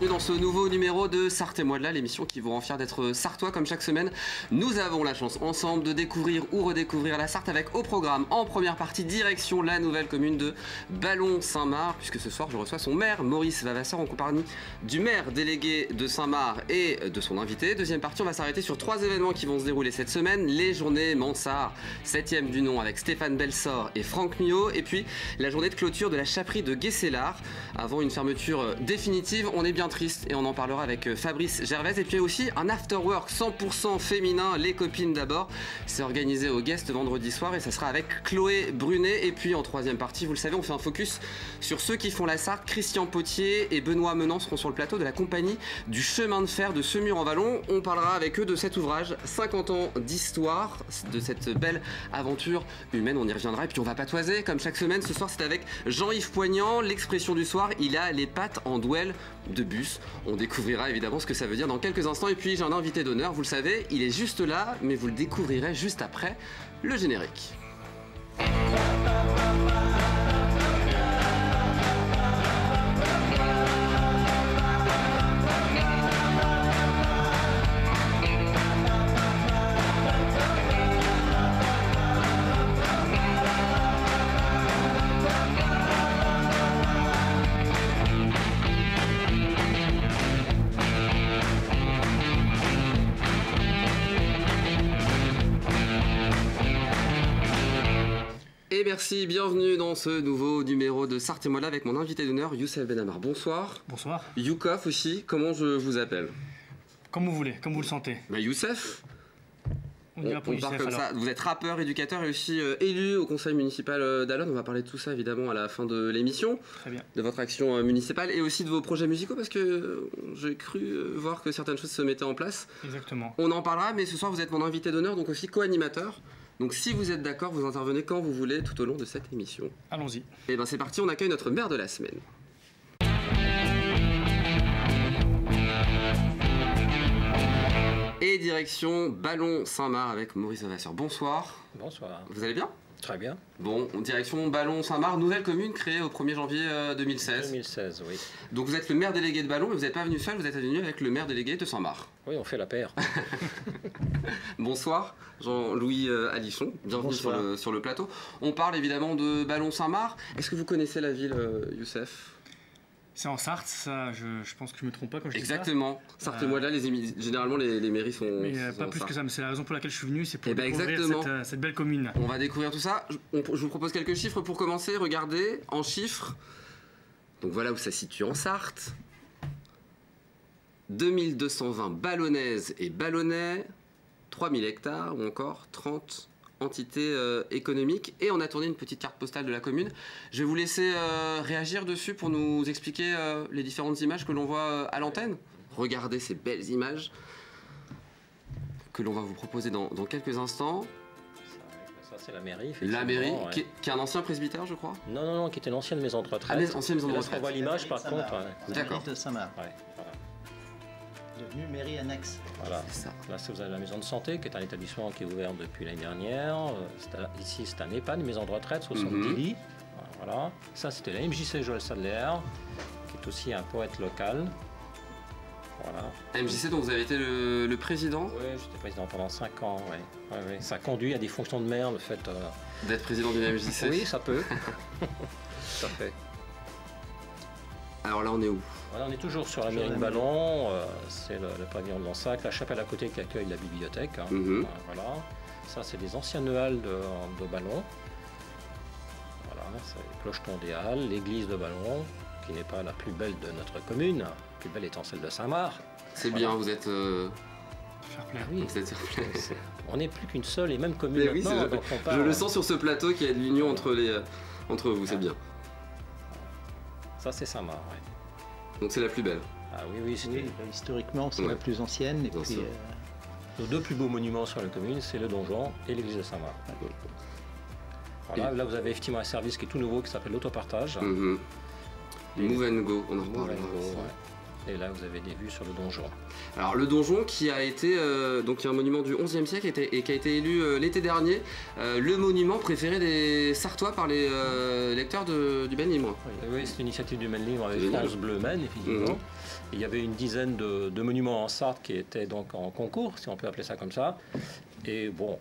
bienvenue dans ce nouveau numéro de Sartez-moi de là, l'émission qui vous rend fier d'être sartois comme chaque semaine. Nous avons la chance ensemble de découvrir ou redécouvrir la Sarthe avec au programme en première partie direction la nouvelle commune de Ballon-Saint-Marc, puisque ce soir je reçois son maire Maurice Vavasseur en compagnie du maire délégué de Saint-Marc et de son invité. Deuxième partie, on va s'arrêter sur 3 événements qui vont se dérouler cette semaine. Les journées Mansart, 7e du nom avec Stéphane Belsort et Franck Miot, et puis la journée de clôture de la chapperie de Guescellard. Avant une fermeture définitive, on est bien triste et on en parlera avec Fabrice Gervais. Et puis aussi un afterwork 100% féminin, les copines d'abord. C'est organisé au Guest vendredi soir et ça sera avec Chloé Brunet. Et puis en troisième partie, vous le savez, on fait un focus sur ceux qui font la Sarthe. Christian Potier et Benoît Menant seront sur le plateau de la compagnie du chemin de fer de Semur-en-Vallon. On parlera avec eux de cet ouvrage, 50 ans d'histoire, de cette belle aventure humaine. On y reviendra et puis on va patoiser comme chaque semaine. Ce soir, c'est avec Jean-Yves Poignant, l'expression du soir. Il a les pattes en douelle de bus. On découvrira évidemment ce que ça veut dire dans quelques instants. Et puis j'ai un invité d'honneur, vous le savez, il est juste là, mais vous le découvrirez juste après le générique. Et merci, bienvenue dans ce nouveau numéro de Sartez-moi là avec mon invité d'honneur, Youssef Benamar. Bonsoir. Bonsoir. Youkov aussi, comment je vous appelle? Comme vous voulez, comme vous le sentez. Bah Youssef. On y va pour part Youssef, comme alors. ça. Vous êtes rappeur, éducateur et aussi élu au conseil municipal d'Allonne. On va parler de tout ça évidemment à la fin de l'émission. Très bien. De votre action municipale et aussi de vos projets musicaux parce que j'ai cru voir que certaines choses se mettaient en place. Exactement. On en parlera, mais ce soir vous êtes mon invité d'honneur, donc aussi co-animateur. Donc si vous êtes d'accord, vous intervenez quand vous voulez tout au long de cette émission. Allons-y. Et bien c'est parti, on accueille notre maire de la semaine. Et direction Ballon-Saint-Marc avec Maurice Vavasseur. Bonsoir. Bonsoir. Vous allez bien? Très bien. Bon, direction Ballon-Saint-Marc, nouvelle commune créée au 1er janvier 2016. 2016, oui. Donc vous êtes le maire délégué de Ballon, mais vous n'êtes pas venu seul, vous êtes venu avec le maire délégué de Saint-Marc. Oui, on fait la paire. Bonsoir, Jean-Louis Alichon, bienvenue sur le plateau. On parle évidemment de Ballon-Saint-Marc. Est-ce que vous connaissez la ville, Youssef? C'est en Sarthe, ça, je pense que je me trompe pas quand je dis ça. Exactement. Sartez-moi de là, généralement les mairies sont. Mais sont pas plus Sarthe. que ça, mais c'est la raison pour laquelle je suis venu, c'est pour Eh ben découvrir exactement. cette belle commune. On va découvrir tout ça. Je vous propose quelques chiffres pour commencer. Regardez, en chiffres. Donc voilà où ça se situe en Sarthe. 2220 ballonnaises et ballonnais, 3000 hectares ou encore 30 entités économiques. Et on a tourné une petite carte postale de la commune. Je vais vous laisser réagir dessus pour nous expliquer les différentes images que l'on voit à l'antenne. Regardez ces belles images que l'on va vous proposer dans quelques instants. Ça, c'est la mairie. La mairie, ouais. qui est un ancien presbytère, je crois. Non, qui était l'ancienne maison de retraite. Ah, ancienne maison de Là, retraite. on voit l'image, par contre. Ouais. D'accord. De Saint-Marc, Ouais, voilà. devenue mairie annexe. Voilà. C'est ça. Là, vous avez la maison de santé, qui est un établissement qui est ouvert depuis l'année dernière. Ici, c'est un EHPAD, une maison de retraite, 70 lits. Voilà. Ça, c'était la MJC Joël Sadler, qui est aussi un poète local. Voilà. MJC, dont vous avez été le président. Oui, j'étais président pendant 5 ans. Ouais. Ouais. Ça conduit à des fonctions de maire, le fait. D'être président d'une MJC. Oui, ça peut. Tout à fait. Alors là, on est où? Voilà, on est toujours sur la mairie de Ballon, c'est le pavillon de l'Ansac, la chapelle à côté qui accueille la bibliothèque. Hein. Voilà. Ça, c'est des anciennes halles de Ballon. Voilà, c'est le clocheton des halles, l'église de Ballon, qui n'est pas la plus belle de notre commune, la plus belle étant celle de Saint-Marc. C'est bien, vous êtes. Fair play. Oui, Vous êtes sur place. on n'est plus qu'une seule et même commune Mais oui, maintenant. Donc on je parle- le sens sur ce plateau qu'il y a de l'union entre vous, c'est bien. Ça, c'est Saint-Marc, ouais. Donc c'est la plus belle. Ah oui, c'était Oui, historiquement, c'est Ouais. la plus ancienne. Et Bien puis, sûr. nos deux plus beaux monuments sur la commune, c'est le donjon et l'église de Saint-Marc. Voilà, là, vous avez effectivement un service qui est tout nouveau qui s'appelle l'autopartage. Move and Go, on en Move reparlera. and Go, aussi. ouais. Et là, vous avez des vues sur le donjon. Alors le donjon qui a été donc un monument du XIe siècle et qui a été élu l'été dernier le monument préféré des Sartois par les lecteurs du Maine Libre. Oui, c'est une initiative du Maine Libre avec France Bleu Maine, effectivement. Il y avait une dizaine de monuments en Sarthe qui étaient donc en concours, si on peut appeler ça comme ça. Et bon,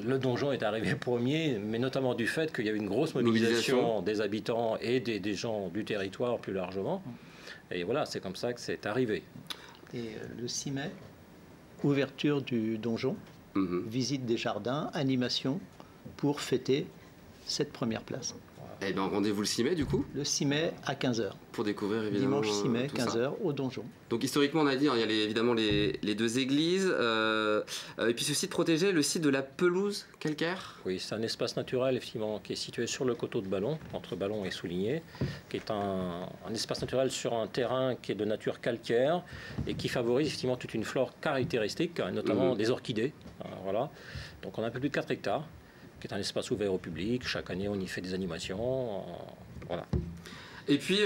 le donjon est arrivé premier, mais notamment du fait qu'il y avait une grosse mobilisation des habitants et des gens du territoire plus largement. Et voilà, c'est comme ça que c'est arrivé. Et le 6 mai, ouverture du donjon, visite des jardins, animation pour fêter cette première place. Eh bien, rendez-vous le 6 mai du coup. Le 6 mai à 15h. Pour découvrir évidemment. Dimanche 6 mai, 15h au donjon. Donc historiquement, on a dit, hein, il y a évidemment les deux églises. Et puis ce site protégé, le site de la pelouse calcaire. Oui, c'est un espace naturel effectivement qui est situé sur le coteau de Ballon, entre Ballon et Souligné, qui est un espace naturel sur un terrain qui est de nature calcaire et qui favorise effectivement toute une flore caractéristique, notamment des orchidées. Voilà. Donc on a un peu plus de 4 hectares. Qui est un espace ouvert au public. Chaque année, on y fait des animations. Voilà. Et puis,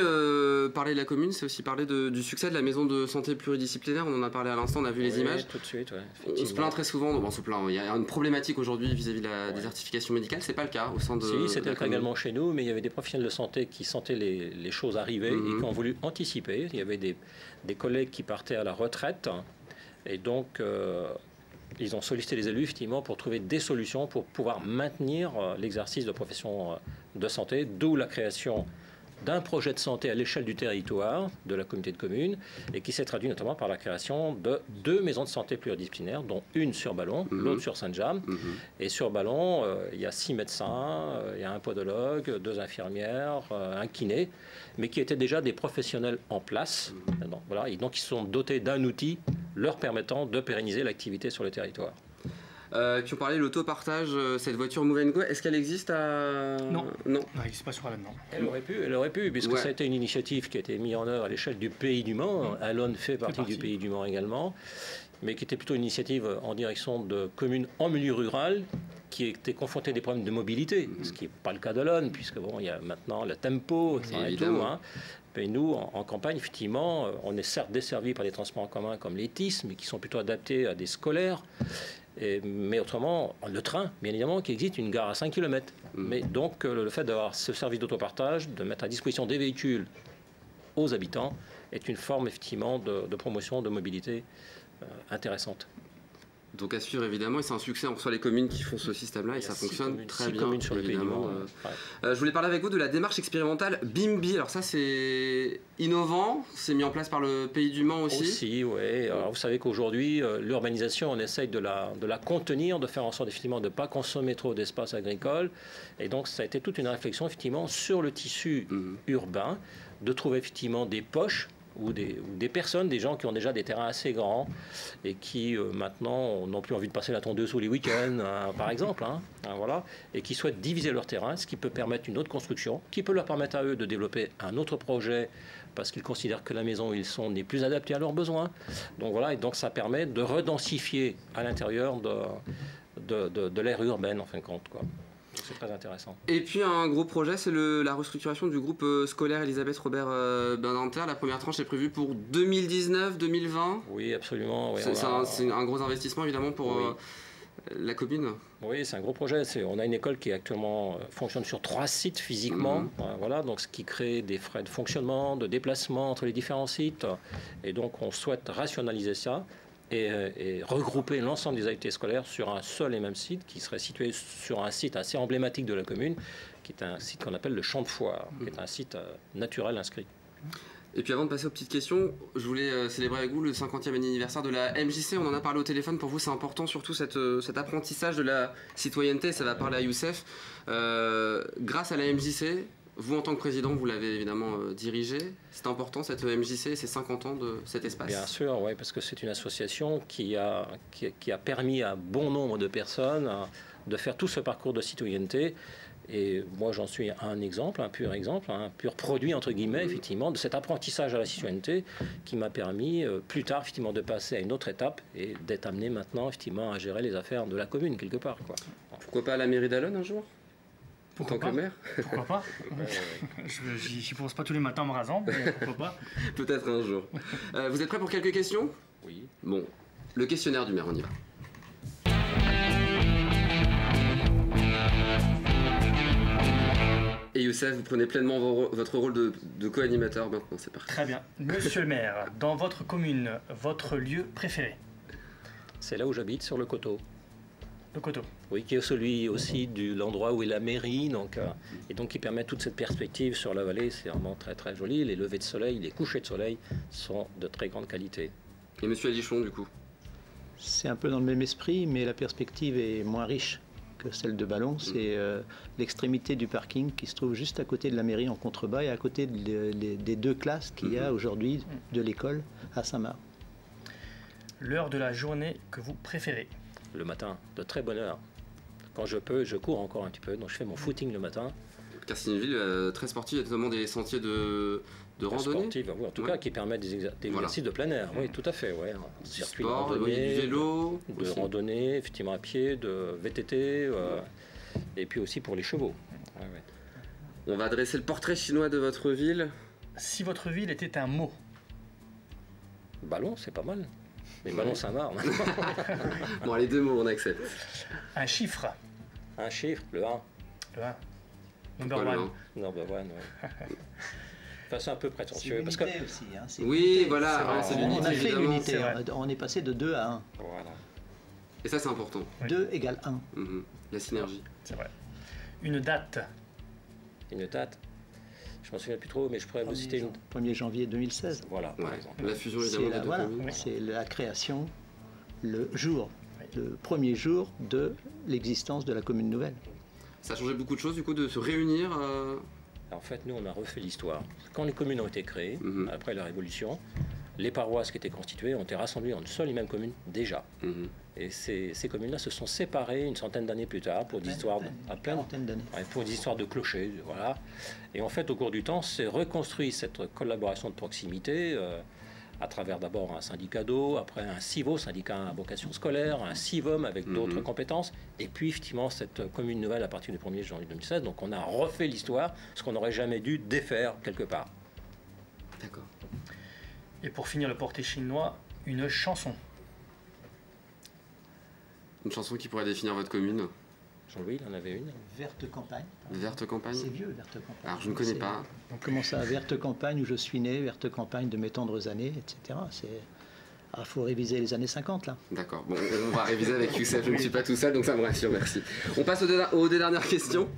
parler de la commune, c'est aussi parler du succès de la maison de santé pluridisciplinaire. On en a parlé à l'instant, on a vu les images. Tout de suite, on se plaint très souvent. On se plaint. Il y a une problématique aujourd'hui vis-à-vis de la désertification médicale. C'est pas le cas au sein de. Si, c'était le cas également chez nous, mais il y avait des professionnels de santé qui sentaient les choses arriver et qui ont voulu anticiper. Il y avait des collègues qui partaient à la retraite. Et donc. Ils ont sollicité les élus, effectivement, pour trouver des solutions pour pouvoir maintenir l'exercice de profession de santé, d'où la création d'un projet de santé à l'échelle du territoire de la communauté de communes et qui s'est traduit notamment par la création de 2 maisons de santé pluridisciplinaires, dont une sur Ballon, l'autre sur Saint-James. Et sur Ballon, il y a 6 médecins, il y a un podologue, 2 infirmières, un kiné, mais qui étaient déjà des professionnels en place. Donc, voilà, et donc ils sont dotés d'un outil leur permettant de pérenniser l'activité sur le territoire. Puis on parlait de l'autopartage, cette voiture Move & Go, est-ce qu'elle existe à... Non. Non, elle n'existe pas sur Alonne, non. Elle aurait pu, puisque ça a été une initiative qui a été mise en œuvre à l'échelle du Pays du Mans. Alonne fait partie du Pays du Mans également, mais qui était plutôt une initiative en direction de communes en milieu rural, qui étaient confrontées à des problèmes de mobilité, ce qui n'est pas le cas d'Alonne, puisque bon, il y a maintenant le tempo, etc. Et tout, hein. Et nous, en campagne, effectivement, on est certes desservis par des transports en commun comme les TIS, mais qui sont plutôt adaptés à des scolaires. Mais autrement, le train, bien évidemment, qui existe une gare à 5 km. Mais donc, le fait d'avoir ce service d'autopartage, de mettre à disposition des véhicules aux habitants, est une forme, effectivement, de promotion de mobilité intéressante. Donc à suivre évidemment, et c'est un succès, on reçoit les communes qui font ce système-là et ça fonctionne très bien. Sur le Pays du Mans. Je voulais parler avec vous de la démarche expérimentale BIMBI. Alors ça c'est innovant, c'est mis en place par le Pays du Mans aussi. Aussi, oui. Alors vous savez qu'aujourd'hui, l'urbanisation, on essaye de la contenir, de faire en sorte effectivement de ne pas consommer trop d'espace agricole. Et donc ça a été toute une réflexion effectivement sur le tissu urbain, de trouver effectivement des poches ou des personnes, des gens qui ont déjà des terrains assez grands et qui maintenant n'ont plus envie de passer la tondeuse tous les week-ends, par exemple, voilà, et qui souhaitent diviser leur terrain, ce qui peut permettre une autre construction, qui peut leur permettre à eux de développer un autre projet parce qu'ils considèrent que la maison où ils sont n'est plus adaptée à leurs besoins. Donc voilà, et donc ça permet de redensifier à l'intérieur de l'ère urbaine, en fin de compte, quoi. C'est très intéressant. Et puis un gros projet, c'est la restructuration du groupe scolaire Elisabeth Robert Badinter. La première tranche est prévue pour 2019-2020. Oui, absolument. Oui, c'est un gros investissement évidemment pour la commune. Oui, c'est un gros projet. On a une école qui actuellement fonctionne sur 3 sites physiquement. Voilà, donc ce qui crée des frais de fonctionnement, de déplacement entre les différents sites. Et donc on souhaite rationaliser ça. Et regrouper l'ensemble des activités scolaires sur un seul et même site qui serait situé sur un site assez emblématique de la commune, qui est un site qu'on appelle le Champ de Foire, qui est un site naturel inscrit. Et puis avant de passer aux petites questions, je voulais célébrer avec vous le 50e anniversaire de la MJC. On en a parlé au téléphone, pour vous c'est important surtout cet apprentissage de la citoyenneté, ça va parler à Youssef. Grâce à la MJC, vous, en tant que président, vous l'avez évidemment dirigé. C'est important, cette MJC, ces 50 ans de cet espace? Bien sûr, oui, parce que c'est une association qui a permis à bon nombre de personnes de faire tout ce parcours de citoyenneté. Et moi, j'en suis un exemple, un pur produit, entre guillemets, effectivement, de cet apprentissage à la citoyenneté qui m'a permis, plus tard, effectivement, de passer à une autre étape et d'être amené maintenant, effectivement, à gérer les affaires de la commune, quelque part, quoi. Pourquoi pas à la mairie d'Alonne un jour? En tant que maire? Pourquoi pas? J'y pense pas tous les matins en me rasant, mais pourquoi pas? Peut-être un jour. Vous êtes prêts pour quelques questions? Oui. Bon, le questionnaire du maire, on y va. Et Youssef, vous prenez pleinement votre rôle de co-animateur maintenant, c'est parti. Très bien. Monsieur le maire, dans votre commune, votre lieu préféré? C'est là où j'habite, sur le coteau. Le coteau. Oui, qui est celui aussi de l'endroit où est la mairie, et donc qui permet toute cette perspective sur la vallée. C'est vraiment très très joli. Les levées de soleil, les couchers de soleil sont de très grande qualité. Et monsieur Alichon, du coup? C'est un peu dans le même esprit, mais la perspective est moins riche que celle de Ballon. C'est l'extrémité du parking qui se trouve juste à côté de la mairie en contrebas et à côté des deux classes qu'il y a aujourd'hui de l'école à Saint-Marc. L'heure de la journée que vous préférez? Le matin, de très bonne heure. Quand je peux, je cours encore un petit peu, donc je fais mon footing le matin. Car c'est une ville très sportive, il y a notamment des sentiers de randonnée. Sportive, oui, en tout cas, qui permettent des exercices de plein air. Oui, tout à fait. Ouais. Un circuit de randonnée, du vélo, de randonnée, effectivement à pied, de VTT, et puis aussi pour les chevaux. Ouais, ouais. On va dresser le portrait chinois de votre ville. Si votre ville était un mot? Ballon, c'est pas mal. Mais Ballon Saint-Marc. Bon, les deux mots, on accepte. Un chiffre? Un chiffre, le 1. Le 1. Number Pourquoi one. Number one, ouais. Enfin, c'est un peu prétentieux. C'est l'unité aussi. Hein, c'est oui, l'unité. voilà, c'est l'unité. On a fait évidemment. l'unité. On est passé de 2 à 1. Voilà. Et ça, c'est important. Oui. 2 égale 1. La synergie. C'est vrai. Une date? Une date, je m'en souviens plus trop, mais je pourrais vous citer une. 1er janvier 2016. Voilà, par exemple. La fusion, évidemment, des deux communes. C'est la création, le jour, le premier jour de l'existence de la commune nouvelle. Ça a changé beaucoup de choses, du coup, de se réunir. En fait, nous, on a refait l'histoire. Quand les communes ont été créées, après la Révolution, les paroisses qui étaient constituées ont été rassemblées en une seule et même commune déjà. Et ces communes-là se sont séparées une centaine d'années plus tard pour des histoires pour des histoires de clochers, voilà. Et en fait, au cours du temps, s'est reconstruit cette collaboration de proximité à travers d'abord un syndicat d'eau, après un CIVO, syndicat à vocation scolaire, un CIVOM avec d'autres compétences, et puis effectivement cette commune nouvelle à partir du 1er janvier 2016. Donc on a refait l'histoire, ce qu'on n'aurait jamais dû défaire quelque part. D'accord. Et pour finir le portrait chinois, une chanson? Une chanson qui pourrait définir votre commune? Jean-Louis, il en avait une. Verte campagne. Verte campagne? C'est vieux, Verte campagne. Alors, je ne connais pas. Comment ça, Verte campagne où je suis né, Verte campagne de mes tendres années, etc. Il faut réviser les années 50, là. D'accord. Bon, on va réviser avec Youssef. Je ne suis pas tout seul, donc ça me rassure, merci. On passe aux deux dernières questions.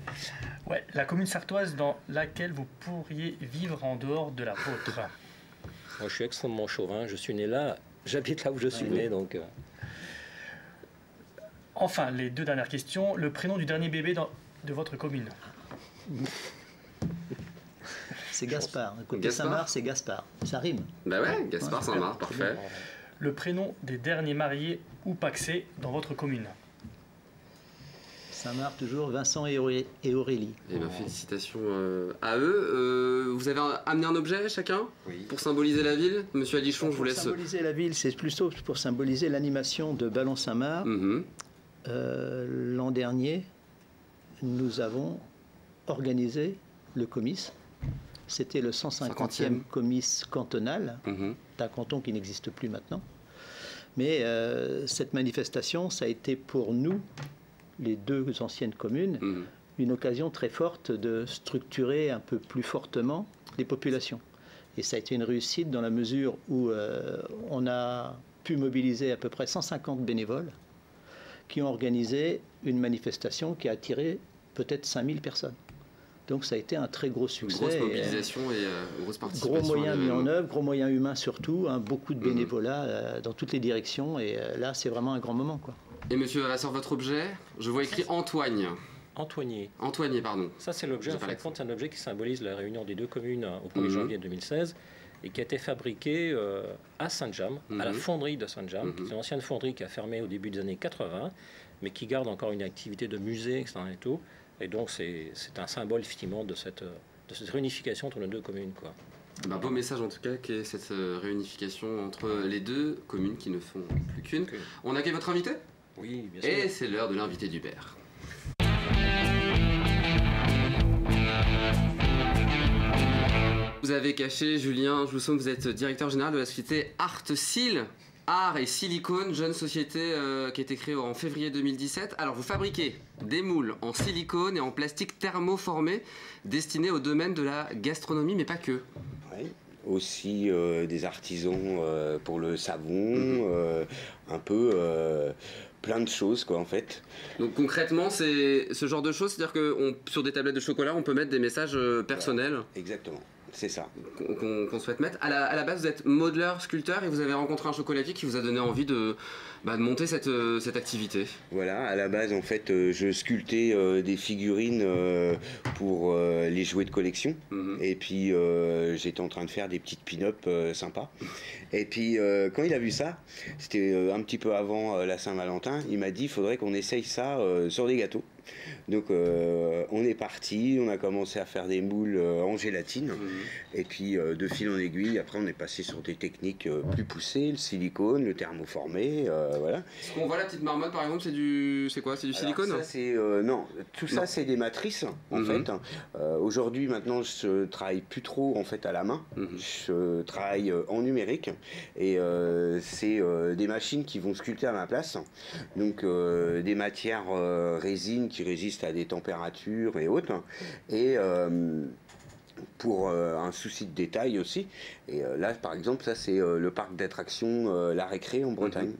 Ouais, la commune sartoise dans laquelle vous pourriez vivre en dehors de la vôtre? Moi, je suis extrêmement chauvin. Je suis né là. J'habite là où je suis né, donc... Enfin, les deux dernières questions. Le prénom du dernier bébé de votre commune? C'est Gaspard. Côté Saint-Marc, c'est Gaspard. Ça rime. Bah ouais, Gaspard Saint-Marc, parfait. Le prénom des derniers mariés ou pacsés dans votre commune? Saint-Marc, toujours, Vincent et Aurélie. Eh bien, félicitations à eux. Vous avez amené un objet chacun pour symboliser la ville? Monsieur Alichon, je vous laisse. Pour symboliser la ville, c'est plutôt pour symboliser l'animation de Ballon Saint-Marc. L'an dernier, nous avons organisé le comice. C'était le 150e comice cantonal d'un canton qui n'existe plus maintenant. Mais cette manifestation, ça a été pour nous, les deux anciennes communes, une occasion très forte de structurer un peu plus fortement les populations. Et ça a été une réussite dans la mesure où on a pu mobiliser à peu près 150 bénévoles qui ont organisé une manifestation qui a attiré peut-être 5000 personnes. Donc ça a été un très gros succès. Une grosse mobilisation et grosse participation. Gros moyens mis en œuvre, gros moyens humains surtout, beaucoup de bénévolat dans toutes les directions. Et là, c'est vraiment un grand moment, quoi. Et monsieur Vavasseur, votre objet? Je vois écrit Antoigne. Antoigné. Antoigné, pardon. Ça, c'est l'objet, en fait, c'est un objet qui symbolise la réunion des deux communes au 1er janvier 2016 et qui a été fabriqué à Saint-James, à la fonderie de Saint-James. C'est une ancienne fonderie qui a fermé au début des années 80, mais qui garde encore une activité de musée, etc. et tout. Et donc, c'est un symbole, effectivement, de cette réunification entre les deux communes, quoi. Un beau message, en tout cas, qui est cette réunification entre les deux communes qui ne font plus qu'une. On accueille votre invité? Oui, bien sûr. Et c'est l'heure de l'invité d'Hubert. avez caché, Julien Jousson, vous êtes directeur général de la société Artesil, Art et Silicone, jeune société qui a été créée en février 2017. Alors vous fabriquez des moules en silicone et en plastique thermoformé destinés au domaine de la gastronomie, mais pas que. Oui. Aussi des artisans pour le savon, un peu plein de choses quoi en fait. Donc concrètement c'est ce genre de choses, c'est-à-dire que sur des tablettes de chocolat on peut mettre des messages personnels. Exactement. C'est ça. Qu'on souhaite mettre. À la base, vous êtes modeleur, sculpteur et vous avez rencontré un chocolatier qui vous a donné envie de monter cette activité. Voilà, à la base, en fait, je sculptais des figurines pour les jouets de collection. Et puis, j'étais en train de faire des petites pin-up sympas. Et puis, quand il a vu ça, c'était un petit peu avant la Saint-Valentin, il m'a dit, il faudrait qu'on essaye ça sur des gâteaux. Donc on est parti, on a commencé à faire des moules en gélatine et puis de fil en aiguille, après on est passé sur des techniques plus poussées, le silicone, le thermoformé, voilà. Ce qu'on voit la petite marmotte par exemple, c'est quoi? C'est du silicone? Ça, c'est, non, tout ça c'est des matrices en fait. Aujourd'hui maintenant je travaille plus trop en fait à la main, je travaille en numérique et c'est des machines qui vont sculpter à ma place, donc des matières résine qui résistent à des températures et autres, et pour un souci de détail aussi. Et là, par exemple, ça c'est le parc d'attractions La Récré en Bretagne.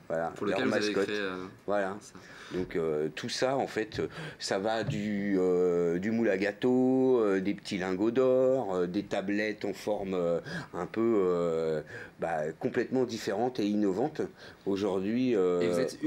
Voilà, pour lequel vous avez créé, voilà. Ça. Donc tout ça, en fait, ça va du moule à gâteau, des petits lingots d'or, des tablettes en forme un peu complètement différente et innovante. Aujourd'hui... Et vous êtes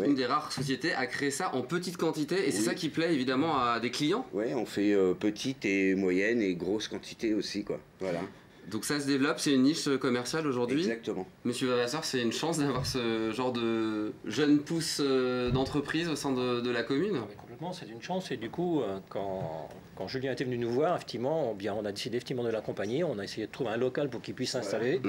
une des rares sociétés à créer ça en petite quantité, et c'est ça qui plaît évidemment à des clients. Oui, on fait petite et moyenne et grosse quantité aussi, quoi. Voilà. Donc ça se développe, c'est une niche commerciale aujourd'hui. Exactement. Monsieur Vavasseur, c'est une chance d'avoir ce genre de jeune pousse d'entreprise au sein de la commune. Non, mais complètement, c'est une chance. Et du coup, quand Julien était venu nous voir, effectivement, on a décidé effectivement de l'accompagner. On a essayé de trouver un local pour qu'il puisse s'installer.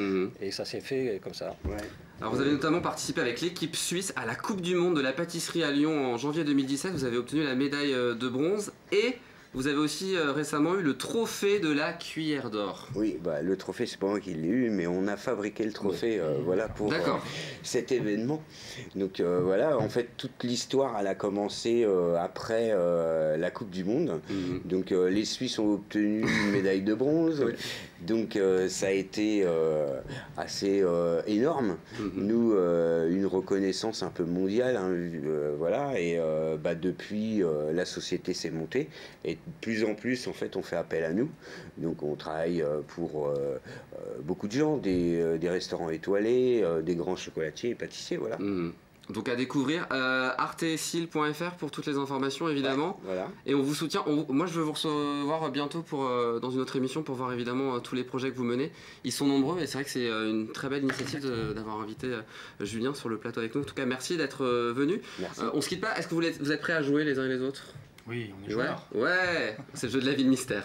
Et ça s'est fait comme ça. Ouais. Alors vous avez notamment participé avec l'équipe suisse à la Coupe du Monde de la pâtisserie à Lyon en janvier 2017. Vous avez obtenu la médaille de bronze et... Vous avez aussi récemment eu le trophée de la cuillère d'or. Oui, le trophée, c'est pas moi qui l'ai eu, mais on a fabriqué le trophée voilà, pour cet événement. Donc voilà, en fait, toute l'histoire, elle a commencé après la Coupe du Monde. Donc les Suisses ont obtenu une médaille de bronze. Donc ça a été assez énorme. Nous, une reconnaissance un peu mondiale, hein, voilà. Et depuis, la société s'est montée. Et de plus en plus, en fait, on fait appel à nous. Donc, on travaille pour beaucoup de gens, des restaurants étoilés, des grands chocolatiers et pâtissiers, voilà. Donc à découvrir artesil.fr pour toutes les informations évidemment. Ouais, voilà. Et on vous soutient. Moi je veux vous recevoir bientôt dans une autre émission pour voir évidemment tous les projets que vous menez. Ils sont nombreux et c'est vrai que c'est une très belle initiative d'avoir invité Julien sur le plateau avec nous. En tout cas merci d'être venu. On se quitte pas. Est-ce que vous êtes prêts à jouer les uns et les autres? Oui, on est joueurs. Ouais, c'est le jeu de la vie de mystère.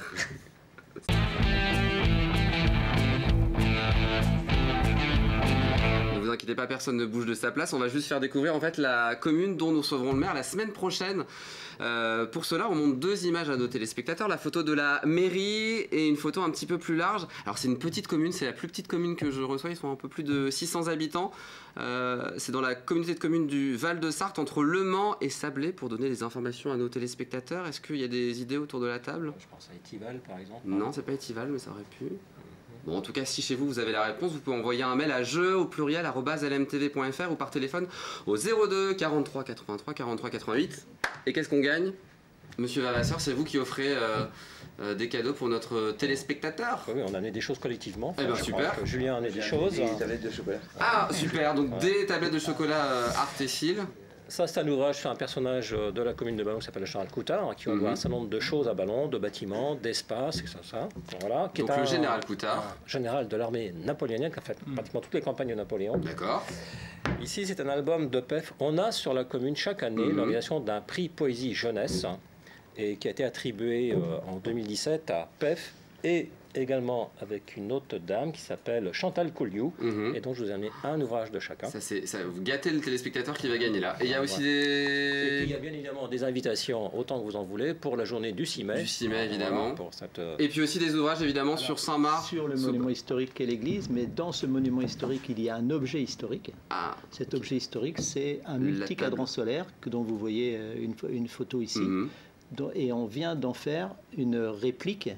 Ne vous inquiétez pas, personne ne bouge de sa place. On va juste faire découvrir en fait la commune dont nous recevrons le maire la semaine prochaine. Pour cela, on montre 2 images à nos téléspectateurs. La photo de la mairie et une photo un petit peu plus large. Alors c'est une petite commune, c'est la plus petite commune que je reçois. Ils sont un peu plus de 600 habitants. C'est dans la communauté de communes du Val-de-Sarthe, entre Le Mans et Sablé, pour donner des informations à nos téléspectateurs. Est-ce qu'il y a des idées autour de la table? Je pense à Étival par exemple. Non, c'est pas Étival, mais ça aurait pu. Bon, en tout cas, si chez vous, vous avez la réponse, vous pouvez envoyer un mail à jeu@lmtv.fr ou par téléphone au 02 43 83 43 88. Et qu'est-ce qu'on gagne? Monsieur Vavasseur, c'est vous qui offrez des cadeaux pour notre téléspectateur. Oui, on a amené des choses collectivement. Eh ben, super. Julien a amené des choses. Des tablettes de chocolat. Ah, super. Donc, des tablettes de chocolat Artesil. Ça, c'est un ouvrage sur un personnage de la commune de Ballon qui s'appelle Charles Coutard, qui envoie un certain nombre de choses à Ballon, de bâtiments, d'espace, et ça. Voilà, donc le général Coutard. Général de l'armée napoléonienne qui a fait pratiquement toutes les campagnes de Napoléon. D'accord. Ici, c'est un album de PEF. On a sur la commune chaque année l'organisation d'un prix poésie jeunesse et qui a été attribué en 2017 à PEF et également avec une autre dame qui s'appelle Chantal Colliou, et dont je vous ai amené un ouvrage de chacun. Ça vous gâtez le téléspectateur qui va gagner là. Et il y a aussi des... Et puis il y a bien évidemment des invitations, autant que vous en voulez, pour la journée du 6 mai. Du 6 mai, évidemment. Voilà, pour cette... Et puis aussi des ouvrages, évidemment, sur Saint-Marc. Sur le monument historique qu'est l'église, mais dans ce monument historique, il y a un objet historique. Cet objet historique, c'est un multicadran solaire, dont vous voyez une photo ici. Et on vient d'en faire une réplique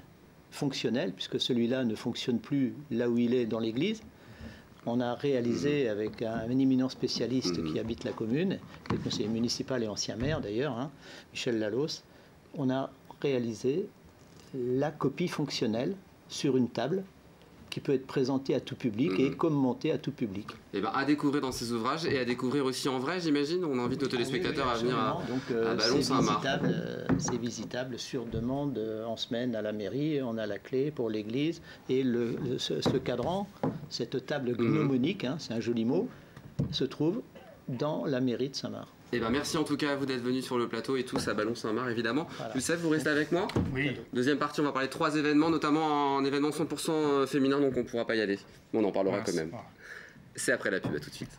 fonctionnel, puisque celui-là ne fonctionne plus là où il est dans l'église. On a réalisé avec un éminent spécialiste qui habite la commune, le conseiller municipal et ancien maire d'ailleurs, Michel Lalos, on a réalisé la copie fonctionnelle sur une table qui peut être présentée à tout public et commentée à tout public. Et ben, à découvrir dans ces ouvrages et à découvrir aussi en vrai, j'imagine. On invite nos téléspectateurs à venir à Ballon-Saint-Marc. C'est visitable sur demande en semaine à la mairie. On a la clé pour l'église. Et ce cadran, cette table gnomonique, c'est un joli mot, se trouve dans la mairie de Saint-Marc. Eh ben merci en tout cas à vous d'être venus sur le plateau et tous à Ballon-Saint-Marc évidemment. Voilà. Youssef, vous restez avec moi? Oui. Deuxième partie, on va parler de 3 événements, notamment un événement 100% féminin, donc on ne pourra pas y aller. On en parlera quand même. C'est après la pub, à tout de suite.